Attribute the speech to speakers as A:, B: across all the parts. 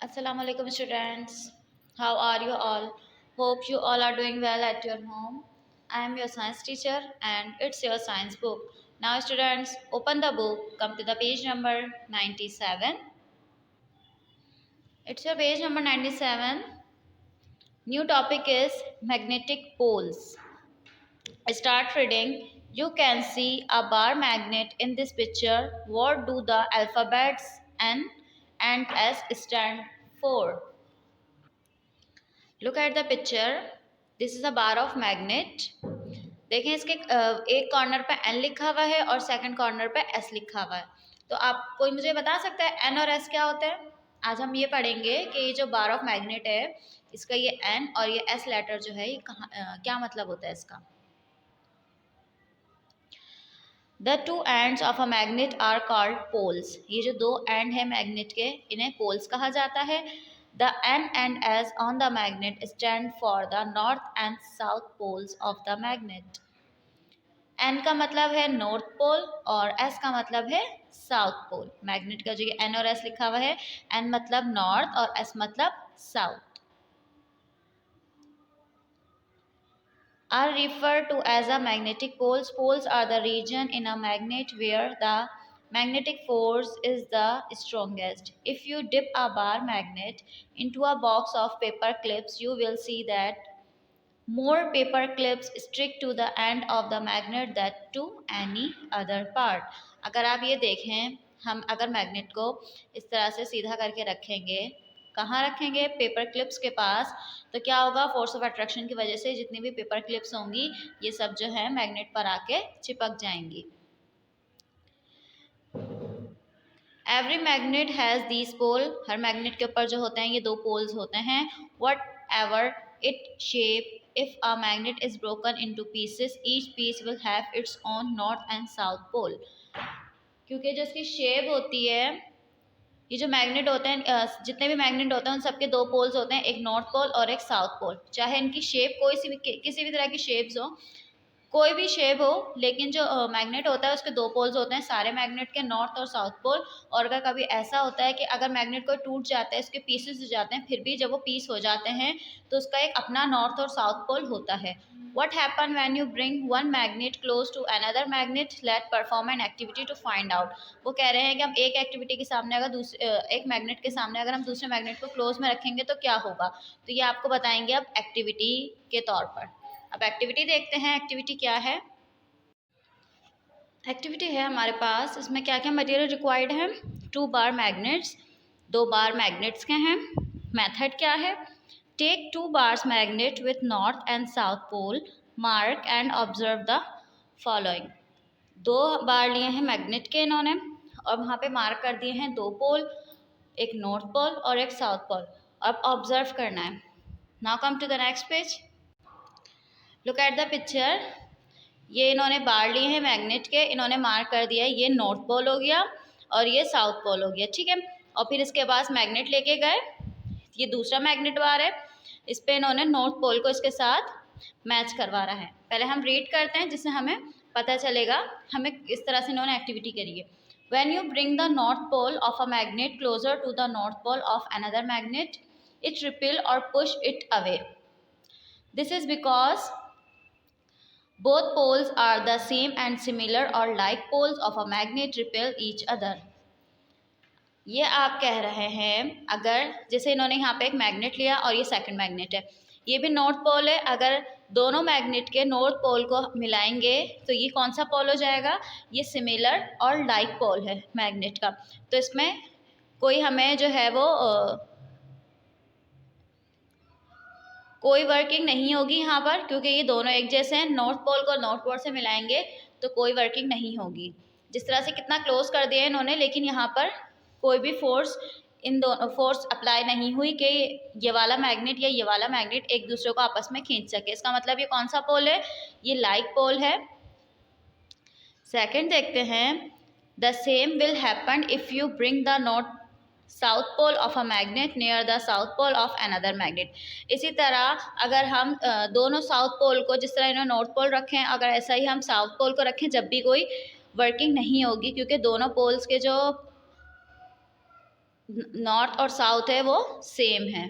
A: Assalamu alaikum students. How are you all? Hope you all are doing well at your home. I am your science teacher and it's your science book. Now students, open the book, come to the page number 97. It's your page number 97. New topic is magnetic poles. Start reading. You can see a bar magnet in this picture. What do the alphabets N and S stand for? Look at the picture. This is a bar of magnet. देखें इसके एक corner पे N लिखा हुआ है और second corner पे S लिखा हुआ है. तो आप कोई मुझे बता सकता है एन और एस क्या होते हैं? आज हम ये पढ़ेंगे कि ये जो बार ऑफ मैग्नेट है इसका ये एन और ये एस लेटर जो है ये कहाँ क्या मतलब होता है इसका. The two ends of a magnet are called poles. ये जो दो एंड है मैग्नेट के इन्हें पोल्स कहा जाता है. The N and S on the magnet stand for the north and south poles of the magnet. N का मतलब है नॉर्थ पोल और एस का मतलब है साउथ पोल. मैग्नेट का जो ये एन और एस लिखा हुआ है, एन मतलब नॉर्थ और एस मतलब south, are referred to as a magnetic poles. Poles are the region in a magnet where the magnetic force is the strongest. If you dip a bar magnet into a box of paper clips, you will see that more paper clips stick to the end of the magnet than to any other part. अगर आप ये देखें, हम अगर magnet को इस तरह से सीधा करके रखेंगे, कहाँ रखेंगे? पेपर क्लिप्स के पास. तो क्या होगा? फोर्स ऑफ अट्रैक्शन की वजह से जितनी भी पेपर क्लिप्स होंगी ये सब जो है मैग्नेट पर आके चिपक जाएंगी. Every magnet has these pole. हर मैग्नेट के ऊपर जो होते हैं ये दो पोल्स होते हैं. What ever it shape, if a magnet is broken into pieces, each piece will have its own north and south pole. क्योंकि जो इसकी शेप होती है, ये जो मैग्नेट होते हैं जितने भी मैग्नेट होते हैं उन सबके दो पोल्स होते हैं, एक नॉर्थ पोल और एक साउथ पोल. चाहे इनकी शेप कोई सी भी किसी भी तरह की शेप्स हो, कोई भी शेप हो, लेकिन जो मैग्नेट होता है उसके दो पोल्स होते हैं सारे मैग्नेट के, नॉर्थ और साउथ पोल. और अगर कभी ऐसा होता है कि अगर मैग्नेट कोई टूट जाता है, इसके पीसेस हो जाते हैं, फिर भी जब वो पीस हो जाते हैं तो उसका एक अपना नॉर्थ और साउथ पोल होता है. What happen when you bring one magnet close to another magnet? Let's perform an activity to find out. वो कह रहे हैं कि हम एक एक्टिविटी के सामने अगर एक मैग्नेट के सामने अगर हम दूसरे मैग्नेट को क्लोज में रखेंगे तो क्या होगा. तो ये आपको बताएंगे अब एक्टिविटी के तौर पर. अब एक्टिविटी देखते हैं. एक्टिविटी क्या है? एक्टिविटी है हमारे पास, इसमें क्या क्या मटेरियल रिक्वायर्ड है? टू बार मैग्नेट्स, दो बार मैग्नेट्स के हैं. मेथड क्या है? Take two bars magnet with north and south pole, mark and observe the following. दो बार लिए हैं मैग्नेट के इन्होंने और वहाँ पे मार्क कर दिए हैं दो पोल, एक नॉर्थ पोल और एक साउथ पोल. अब ऑब्जर्व करना है. Now come to the next page. Look at the picture. ये इन्होंने बार लिए हैं मैग्नेट के, इन्होंने मार्क कर दिया है ये नॉर्थ पोल हो गया और ये साउथ पोल हो गया. ठीक है. और फिर इसके पास मैग्नेट लेके गए, ये दूसरा मैग्नेट बार है, इस पे इन्होंने नॉर्थ पोल को इसके साथ मैच करवा रहा है. पहले हम रीड करते हैं जिससे हमें पता चलेगा. हमें इस तरह से इन्होंने एक्टिविटी करी है. When you bring the north pole of a magnet closer to the north pole of another magnet, it repel or push it away. This is because both poles are the same and similar or like poles of a magnet repel each other. ये आप कह रहे हैं अगर जैसे इन्होंने यहाँ पे एक मैग्नेट लिया और ये सेकंड मैग्नेट है, ये भी नॉर्थ पोल है. अगर दोनों मैग्नेट के नॉर्थ पोल को मिलाएंगे तो ये कौन सा पोल हो जाएगा? ये सिमिलर और लाइक पोल है मैग्नेट का. तो इसमें कोई हमें जो है वो कोई वर्किंग नहीं होगी यहाँ पर, क्योंकि ये दोनों एक जैसे हैं. नॉर्थ पोल को नॉर्थ पोल से मिलाएंगे तो कोई वर्किंग नहीं होगी. जिस तरह से कितना क्लोज कर दिया है इन्होंने, लेकिन यहाँ पर कोई भी फोर्स इन दोनों फोर्स अप्लाई नहीं हुई कि ये वाला मैग्नेट या ये वाला मैग्नेट एक दूसरे को आपस में खींच सके. इसका मतलब ये कौन सा पोल है? ये लाइक पोल है. सेकेंड देखते हैं. The same will happen if you bring the north south pole of a magnet near the south pole of another magnet. इसी तरह अगर हम दोनों साउथ पोल को, जिस तरह इन्होंने नॉर्थ पोल रखे हैं, अगर ऐसा ही हम साउथ पोल को रखें, जब भी कोई वर्किंग नहीं होगी, क्योंकि दोनों पोल्स के जो नॉर्थ और साउथ है वो सेम है।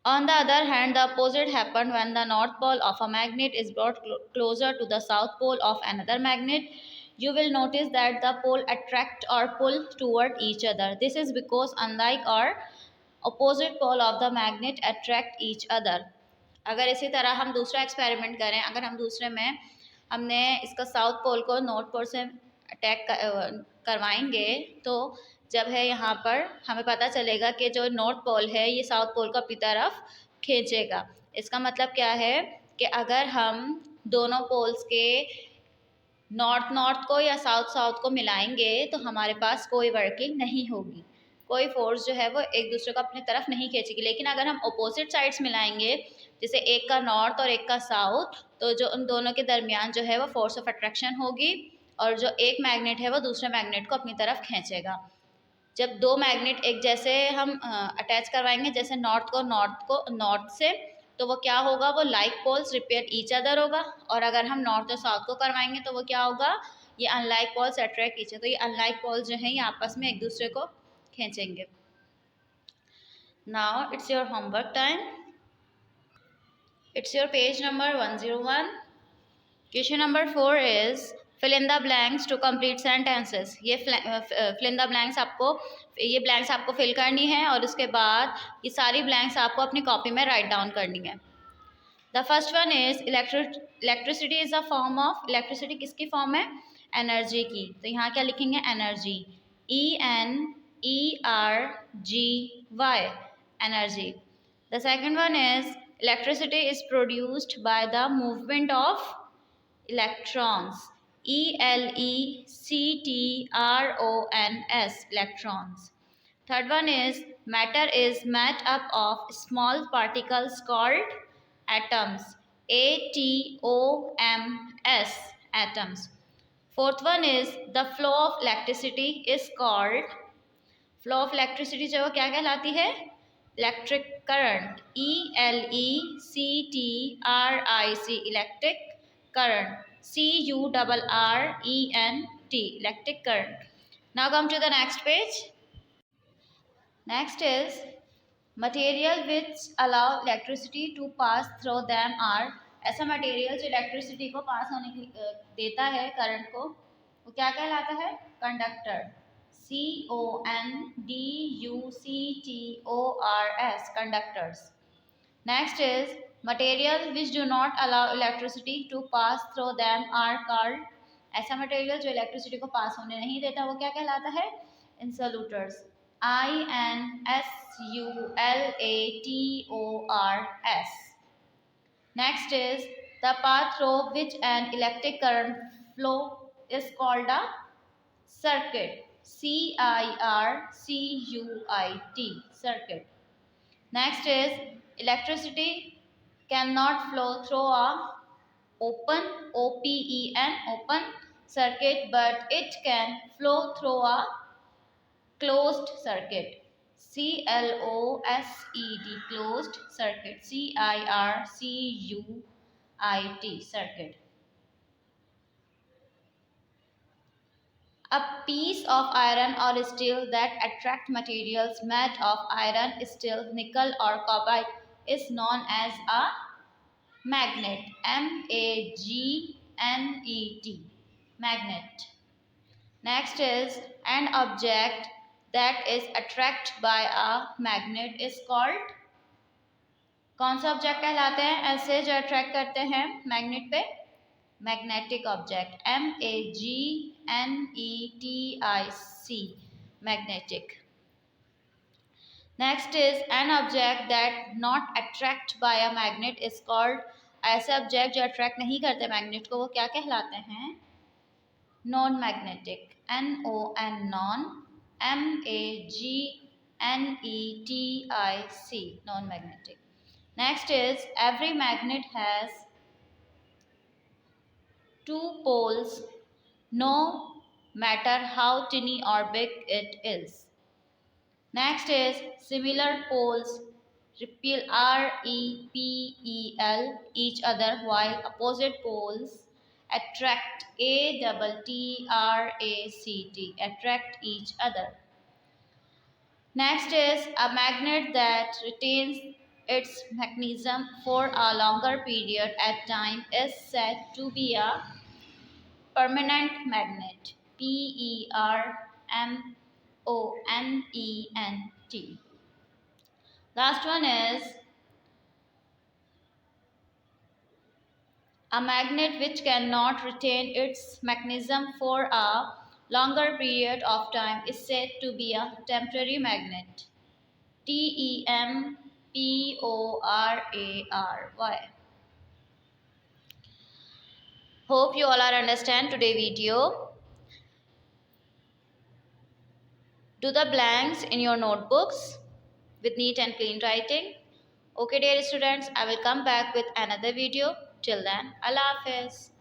A: On the other hand, the opposite happens when the north pole of a magnet is brought closer to the south pole of another magnet. You will notice that the pole attract or pull toward each other. This is because unlike our opposite pole of the magnet attract each other. अगर इसी तरह हम दूसरा experiment करें, अगर हम दूसरे में हमने इसका साउथ पोल को नॉर्थ पोल से अटैक करवाएंगे तो जब है यहाँ पर हमें पता चलेगा कि जो नॉर्थ पोल है ये साउथ पोल को अपनी तरफ खींचेगा। इसका मतलब क्या है कि अगर हम दोनों पोल्स के नॉर्थ नॉर्थ को या साउथ साउथ को मिलाएंगे तो हमारे पास कोई वर्किंग नहीं होगी, कोई फोर्स जो है वो एक दूसरे को अपनी तरफ नहीं खींचेगी। लेकिन अगर हम अपोजिट साइड्स मिलाएंगे, जैसे एक का नॉर्थ और एक का साउथ, तो जो उन दोनों के दरमियान जो है वो फोर्स ऑफ अट्रैक्शन होगी और जो एक मैग्नेट है वो दूसरे मैग्नेट को अपनी तरफ खींचेगा। जब दो मैग्नेट एक जैसे हम अटैच करवाएंगे, जैसे नॉर्थ को नॉर्थ से, तो वो क्या होगा, वो like poles repel each other होगा। और अगर हम नॉर्थ और साउथ को करवाएंगे तो वो क्या होगा, ये unlike poles attract each other. तो ये अनलाइक पोल्स जो हैं ये आपस में एक दूसरे को खींचेंगे। Now it's your homework time. It's your page number 101। Question number 4 is fill in the blanks to complete sentences. ये फिल इन द ब्लैंक्स आपको, ये ब्लैंक्स आपको फिल करनी है और उसके बाद ये सारी ब्लैंक्स आपको अपनी कॉपी में राइट डाउन करनी है। The first one is electricity is a form of, electricity किसकी फॉर्म है, एनर्जी की। तो यहाँ क्या लिखेंगे, energy, ENERGY, energy. The second one is electricity is produced by the movement of electrons, ELECTRONS, electrons. Third one is matter is made up of small particles called atoms, ATOMS, atoms. Fourth one is the flow of electricity is called, flow of electricity जो क्या कहलाती है, electric current, ELECTRIC, electric current, CURRENT, electric current. Now come to the next page. Next is material which allow electricity to pass through them are, ऐसा material जो electricity को पास होने की देता है, करंट को, वो क्या कहलाता है, conductor, CONDUCTORS, conductors. Next is material which do not allow electricity to pass through them are called, ऐसा मटेरियल जो इलेक्ट्रिसिटी को पास होने नहीं देता वो क्या कहलाता है, insulators, INSULATORS. Next is the path through which an electric current flow is called a circuit, CIRCUIT, circuit. Next is electricity cannot flow through a open, OPEN, open circuit, but it can flow through a closed circuit, CLOSED, closed circuit, CIRCUIT, circuit. A piece of iron or steel that attract materials made of iron, steel, nickel or cobalt is known as a magnet, MAGNET, magnet. Next is an object that is attracted by a magnet is called, कौन सा object कहलाते हैं ऐसे जो attract करते हैं magnet पे, magnetic object, MAGNETIC, magnetic. Next is an object that not attract by a magnet is called, ऐसे ऑब्जेक्ट जो अट्रैक्ट नहीं करते मैग्नेट को वो क्या कहलाते हैं, non magnetic, NON, non, MAGNETIC, non magnetic. Next is every magnet has two poles no matter how tiny or big it is. Next is similar poles repel each other while opposite poles attract, ATTRACT, attract each other. Next is a magnet that retains its mechanism for a longer period at time is said to be a permanent magnet. Permanent. Last one is a magnet which cannot retain its mechanism for a longer period of time is said to be a temporary magnet. Temporary. Hope you all are understand today video. Do the blanks in your notebooks with neat and clean writing. Okay dear students, I will come back with another video. Till then, Allah Hafiz.